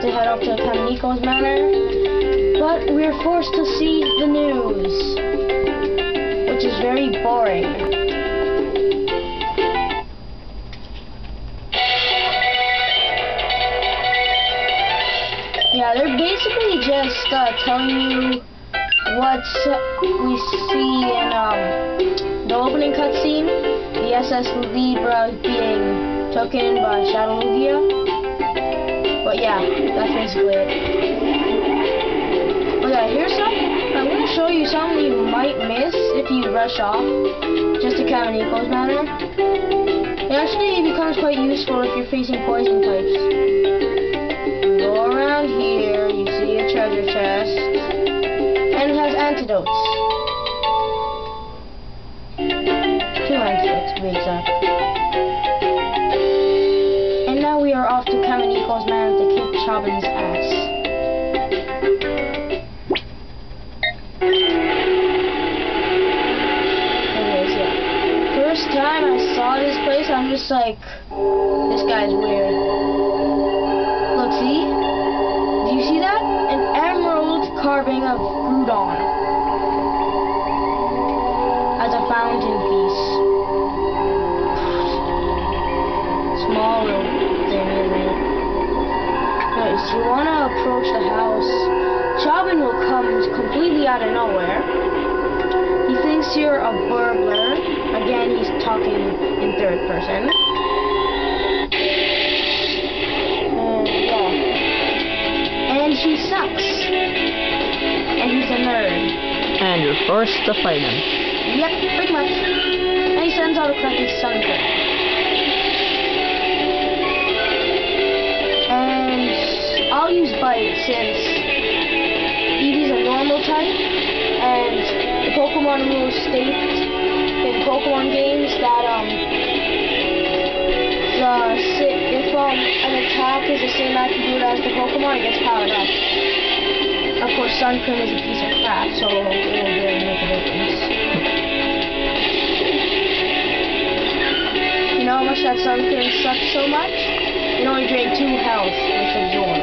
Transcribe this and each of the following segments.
to head off to Kamenico's Manor, but we're forced to see the news, which is very boring. Yeah, they're basically just telling you what we see in the opening cutscene. The SS Libra being taken by Shadow Lugia. But yeah, that's basically it. Okay, here's I'm going to show you something you might miss if you rush off just to Kamenico's Manor. It actually becomes quite useful if you're facing poison types. You go around here, you see a treasure chest, and it has antidotes. 2 antidotes to be exact. And now we are off to Kamenico's Manor to kick Chobin's ass. Anyways, yeah. First time I saw this place, I'm just like, this guy's weird. Look, see? Do you see that? An emerald carving of Groudon as a fountain piece. Small little thing, isn't it? Anyways, you want to approach the house. Chobin will come completely out of nowhere. He thinks you're a burglar. Again, he's talking in third person. And yeah. And he sucks. And he's a nerd. And you're forced to fight him. Yep, pretty much. And he sends out a crappy Sunkern. And I'll use Bite since Eevee's a normal type, and the Pokemon rules state in Pokemon games that if an attack is the same attribute as the Pokemon, it gets powered up. Of course, Sunkern is a piece of crap, so it won't really make a difference. You know how much that Sunkern sucks so much? It only drained 2 health with Absorb.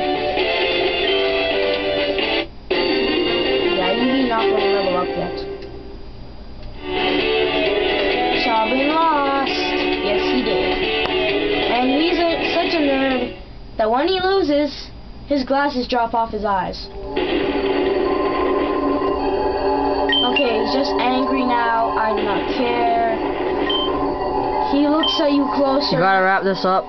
Yeah, Eevee not going to level up yet. Chobin lost. Yes, he did. And he's such a nerd that when he loses, his glasses drop off his eyes. Okay, he's just angry now. I do not care. He looks at you closer. You gotta wrap this up.